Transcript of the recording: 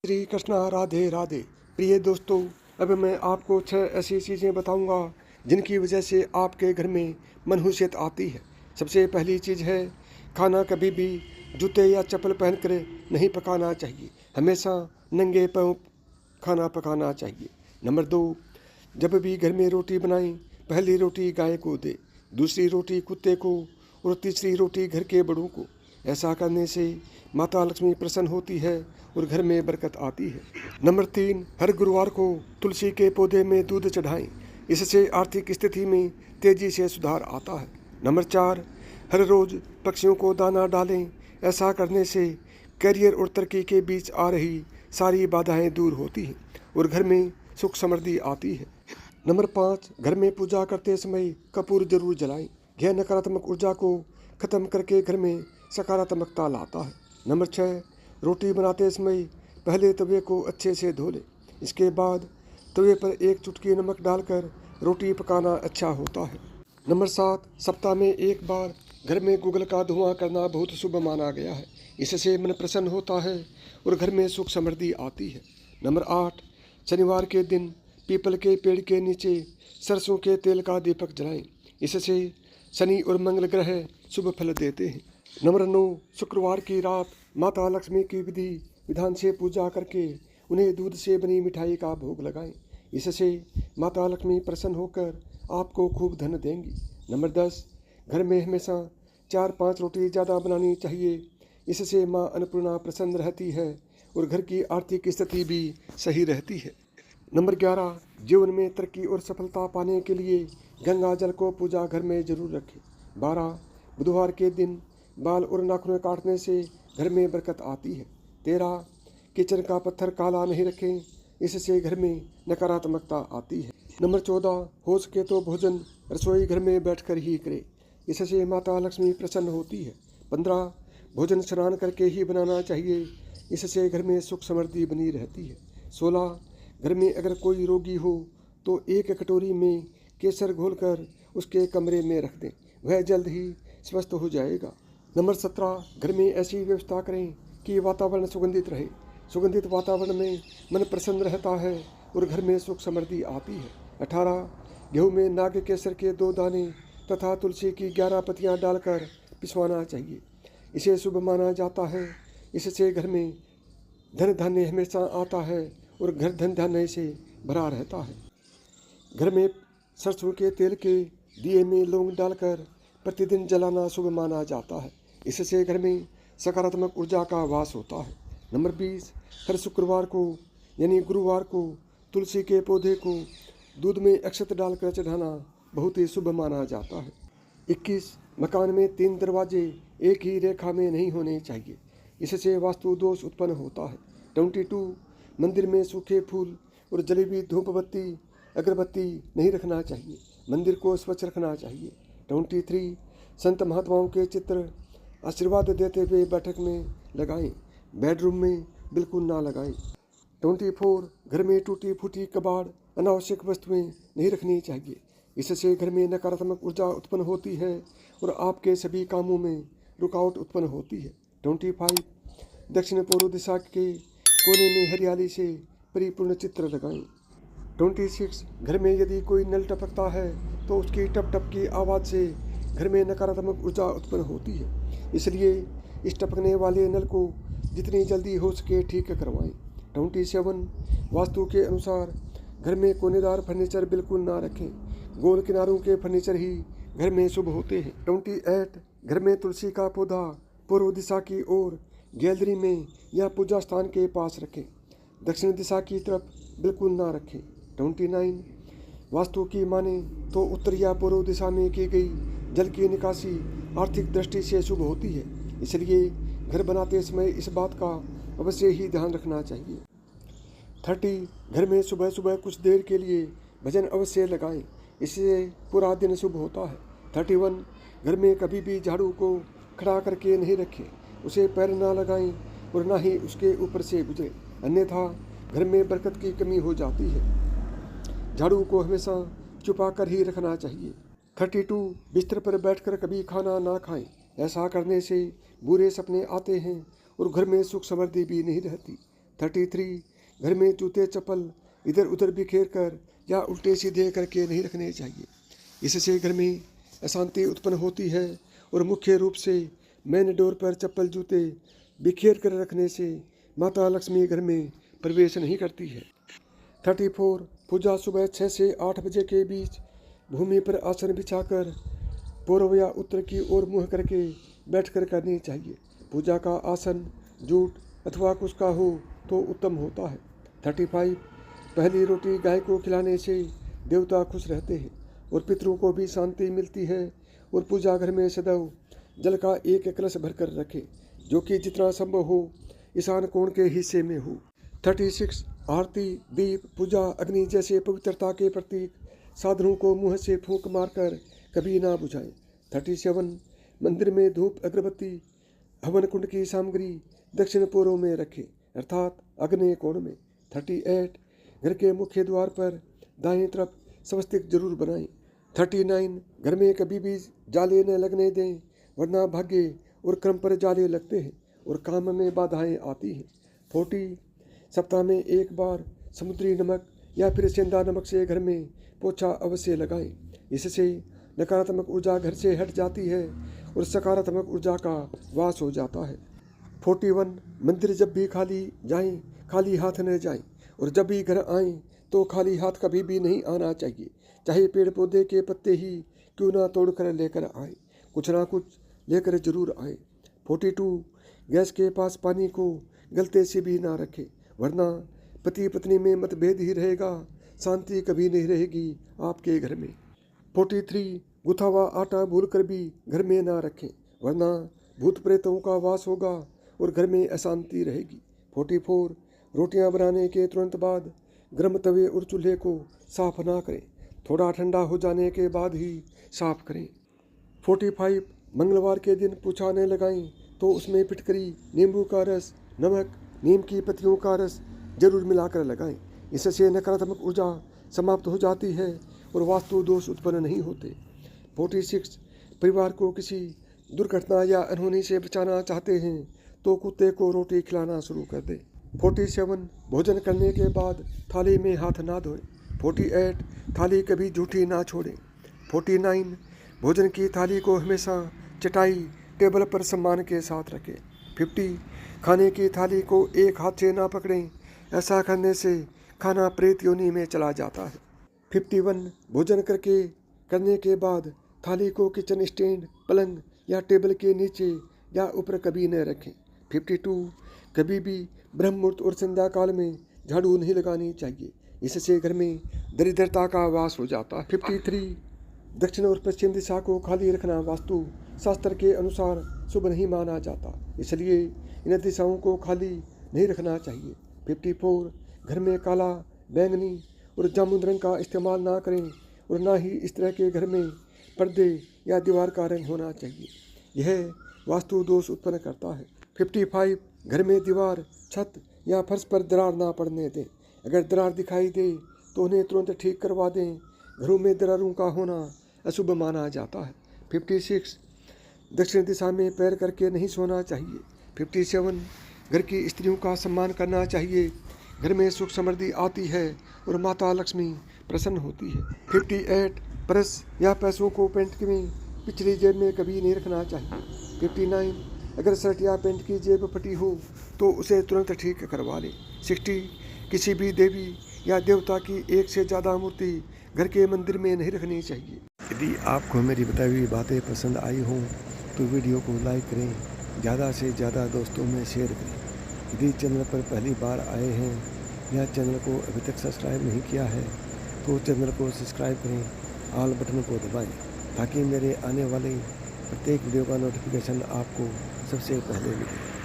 श्री कृष्णा राधे राधे। प्रिय दोस्तों, अब मैं आपको 6 ऐसी चीज़ें बताऊंगा जिनकी वजह से आपके घर में मनहूसियत आती है। सबसे पहली चीज़ है, खाना कभी भी जूते या चप्पल पहनकर नहीं पकाना चाहिए। हमेशा नंगे पांव खाना पकाना चाहिए। नंबर 2, जब भी घर में रोटी बनाएं, पहली रोटी गाय को दे, दूसरी रोटी कुत्ते को और तीसरी रोटी घर के बड़ों को। ऐसा करने से माता लक्ष्मी प्रसन्न होती है और घर में बरकत आती है। नंबर 3, हर गुरुवार को तुलसी के पौधे में दूध चढ़ाएं। इससे आर्थिक स्थिति में तेजी से सुधार आता है। नंबर 4, हर रोज पक्षियों को दाना डालें। ऐसा करने से करियर और तरक्की के बीच आ रही सारी बाधाएं दूर होती हैं और घर में सुख समृद्धि आती है। नंबर 5, घर में पूजा करते समय कपूर जरूर जलाएं। यह नकारात्मक ऊर्जा को खत्म करके घर में सकारात्मकता लाता है। नंबर 6, रोटी बनाते समय पहले तवे को अच्छे से धो लें। इसके बाद तवे पर एक चुटकी नमक डालकर रोटी पकाना अच्छा होता है। नंबर 7, सप्ताह में एक बार घर में गुगल का धुआं करना बहुत शुभ माना गया है। इससे मन प्रसन्न होता है और घर में सुख समृद्धि आती है। नंबर 8, शनिवार के दिन पीपल के पेड़ के नीचे सरसों के तेल का दीपक जलाएं। इससे शनि और मंगल ग्रह शुभ फल देते हैं। नंबर 9, शुक्रवार की रात माता लक्ष्मी की विधि विधान से पूजा करके उन्हें दूध से बनी मिठाई का भोग लगाएं। इससे माता लक्ष्मी प्रसन्न होकर आपको खूब धन देंगी। नंबर 10, घर में हमेशा 4-5 रोटी ज़्यादा बनानी चाहिए। इससे माँ अन्नपूर्णा प्रसन्न रहती है और घर की आर्थिक स्थिति भी सही रहती है। नंबर 11, जीवन में तरक्की और सफलता पाने के लिए गंगा जल को पूजा घर में जरूर रखें। 12, बुधवार के दिन बाल और नाखून काटने से घर में बरकत आती है। 13, किचन का पत्थर काला नहीं रखें। इससे घर में नकारात्मकता आती है। नंबर 14, हो सके तो भोजन रसोई घर में बैठकर ही करें। इससे माता लक्ष्मी प्रसन्न होती है। 15, भोजन स्नान करके ही बनाना चाहिए। इससे घर में सुख समृद्धि बनी रहती है। 16, घर में अगर कोई रोगी हो तो एक कटोरी में केसर घोलकर उसके कमरे में रख दें, वह जल्द ही स्वस्थ हो जाएगा। नंबर 17, घर में ऐसी व्यवस्था करें कि वातावरण सुगंधित रहे। सुगंधित वातावरण में मन प्रसन्न रहता है और घर में सुख समृद्धि आती है। 18, गेहूँ में नाग केसर के 2 दाने तथा तुलसी की 11 पत्तियाँ डालकर पिसवाना चाहिए। इसे शुभ माना जाता है। इससे घर में धन धान्य हमेशा आता है और घर धन धान्य से भरा रहता है। घर में सरसों के तेल के दिए में लौंग डालकर प्रतिदिन जलाना शुभ माना जाता है। इससे घर में सकारात्मक ऊर्जा का वास होता है। नंबर 20, हर शुक्रवार को यानी गुरुवार को तुलसी के पौधे को दूध में अक्षत डालकर चढ़ाना बहुत ही शुभ माना जाता है। 21, मकान में 3 दरवाजे एक ही रेखा में नहीं होने चाहिए। इससे वास्तु दोष उत्पन्न होता है। 22, मंदिर में सूखे फूल और जली हुई धूप बत्ती अगरबत्ती नहीं रखना चाहिए। मंदिर को स्वच्छ रखना चाहिए। 23, संत महात्माओं के चित्र आशीर्वाद देते हुए बैठक में लगाएं, बेडरूम में बिल्कुल ना लगाएं। 24, घर में टूटी फूटी कबाड़ अनावश्यक वस्तुएं नहीं रखनी चाहिए। इससे घर में नकारात्मक ऊर्जा उत्पन्न होती है और आपके सभी कामों में रुकावट उत्पन्न होती है। 25, दक्षिण पूर्व दिशा के कोने में हरियाली से परिपूर्ण चित्र लगाएं। 26, घर में यदि कोई नल टपकता है तो उसकी टप टप की आवाज़ से घर में नकारात्मक ऊर्जा उत्पन्न होती है। इसलिए इस टपकने वाले नल को जितनी जल्दी हो सके ठीक करवाएं। 27, वास्तु के अनुसार घर में कोनेदार फर्नीचर बिल्कुल ना रखें। गोल किनारों के फर्नीचर ही घर में शुभ होते हैं। 28, घर में तुलसी का पौधा पूर्व दिशा की ओर गैलरी में या पूजा स्थान के पास रखें। दक्षिण दिशा की तरफ बिल्कुल ना रखें। 29, वास्तु की माने तो उत्तर या पूर्व दिशा में की गई जल की निकासी आर्थिक दृष्टि से शुभ होती है। इसलिए घर बनाते समय इस बात का अवश्य ही ध्यान रखना चाहिए। 30, घर में सुबह सुबह कुछ देर के लिए भजन अवश्य लगाएं। इससे पूरा दिन शुभ होता है। 31, घर में कभी भी झाड़ू को खड़ा करके नहीं रखें। उसे पैर ना लगाएं और ना ही उसके ऊपर से गुजरें, अन्यथा घर में बरकत की कमी हो जाती है। झाड़ू को हमेशा छुपा कर ही रखना चाहिए। 32, बिस्तर पर बैठकर कभी खाना ना खाएं। ऐसा करने से बुरे सपने आते हैं और घर में सुख समृद्धि भी नहीं रहती। 33 घर में जूते चप्पल इधर उधर बिखेर कर या उल्टे सीधे करके नहीं रखने चाहिए। इससे घर में अशांति उत्पन्न होती है और मुख्य रूप से मेन डोर पर चप्पल जूते बिखेर कर रखने से माता लक्ष्मी घर में प्रवेश नहीं करती है। 34 पूजा सुबह 6 से 8 बजे के बीच भूमि पर आसन बिछाकर पूर्व या उत्तर की ओर मुँह करके बैठकर करनी चाहिए। पूजा का आसन जूट अथवा कुश का हो तो उत्तम होता है। 35 पहली रोटी गाय को खिलाने से देवता खुश रहते हैं और पितरों को भी शांति मिलती है। और पूजा घर में सदैव जल का एक कलश भरकर रखे जो कि जितना संभव हो ईशान कोण के हिस्से में हो। 36 आरती दीप पूजा अग्नि जैसे पवित्रता के प्रतीक साधनों को मुँह से फूंक मारकर कभी ना बुझाएं। 37 मंदिर में धूप अगरबत्ती हवन कुंड की सामग्री दक्षिण पूर्व में रखें अर्थात आग्नेय कोण में। 38 घर के मुख्य द्वार पर दाएं तरफ स्वस्तिक जरूर बनाएं। 39 घर में कभी भी जाले न लगने दें वरना भाग्य और क्रम पर जाले लगते हैं और काम में बाधाएं आती हैं। 40 सप्ताह में एक बार समुद्री नमक या फिर सेंधा नमक से घर में पोछा अवश्य लगाएं। इससे नकारात्मक ऊर्जा घर से हट जाती है और सकारात्मक ऊर्जा का वास हो जाता है। 41 मंदिर जब भी खाली जाएं खाली हाथ न जाएं और जब भी घर आएं तो खाली हाथ कभी भी नहीं आना चाहिए, चाहे पेड़ पौधे के पत्ते ही क्यों ना तोड़कर लेकर आए, कुछ ना कुछ लेकर जरूर आए। 42 गैस के पास पानी को गलते से भी ना रखें वरना पति पत्नी में मतभेद ही रहेगा, शांति कभी नहीं रहेगी आपके घर में। 43 गुथा हुआ आटा भूल कर भी घर में ना रखें वरना भूत प्रेतों का वास होगा और घर में अशांति रहेगी। 44 रोटियां बनाने के तुरंत बाद गर्म तवे और चूल्हे को साफ ना करें, थोड़ा ठंडा हो जाने के बाद ही साफ करें। 45 मंगलवार के दिन पूछा न लगाएं तो उसमें फिटकरी नींबू का रस नमक नीम की पत्तियों का रस जरूर मिलाकर लगाएं। इससे नकारात्मक ऊर्जा समाप्त हो जाती है और वास्तु दोष उत्पन्न नहीं होते। 46 परिवार को किसी दुर्घटना या अनहोनी से बचाना चाहते हैं तो कुत्ते को रोटी खिलाना शुरू कर दें। 47 भोजन करने के बाद थाली में हाथ ना धोएं। 48 थाली कभी झूठी ना छोड़ें। 49 भोजन की थाली को हमेशा चटाई टेबल पर सम्मान के साथ रखें। 50 खाने की थाली को एक हाथ से ना पकड़ें, ऐसा करने से खाना प्रेत योनि में चला जाता है। 51 भोजन करने के बाद थाली को किचन स्टैंड पलंग या टेबल के नीचे या ऊपर कभी न रखें। 52 कभी भी ब्रह्म मुहूर्त और संध्या काल में झाड़ू नहीं लगानी चाहिए, इससे घर में दरिद्रता का वास हो जाता है। 53 दक्षिण और पश्चिम दिशा को खाली रखना वास्तु शास्त्र के अनुसार शुभ नहीं माना जाता, इसलिए इन दिशाओं को खाली नहीं रखना चाहिए। 54 घर में काला बैंगनी और जामुन रंग का इस्तेमाल ना करें और ना ही इस तरह के घर में पर्दे या दीवार का रंग होना चाहिए, यह वास्तु दोष उत्पन्न करता है। 55 घर में दीवार छत या फर्श पर दरार ना पड़ने दें, अगर दरार दिखाई दे तो उन्हें तुरंत ठीक करवा दें, घरों में दरारों का होना अशुभ माना जाता है। 56 दक्षिण दिशा में पैर करके नहीं सोना चाहिए। 57 घर की स्त्रियों का सम्मान करना चाहिए, घर में सुख समृद्धि आती है और माता लक्ष्मी प्रसन्न होती है। 58 पर्स या पैसों को पैंट में पिछली जेब में कभी नहीं रखना चाहिए। 59 अगर शर्ट या पैंट की जेब फटी हो तो उसे तुरंत ठीक करवा लें। 60 किसी भी देवी या देवता की एक से ज़्यादा मूर्ति घर के मंदिर में नहीं रखनी चाहिए। यदि आपको मेरी बताई हुई बातें पसंद आई हों तो वीडियो को लाइक करें, ज़्यादा से ज़्यादा दोस्तों में शेयर करें। यदि चैनल पर पहली बार आए हैं या चैनल को अभी तक सब्सक्राइब नहीं किया है तो चैनल को सब्सक्राइब करें, ऑल बटन को दबाएं ताकि मेरे आने वाले प्रत्येक वीडियो का नोटिफिकेशन आपको सबसे पहले मिले।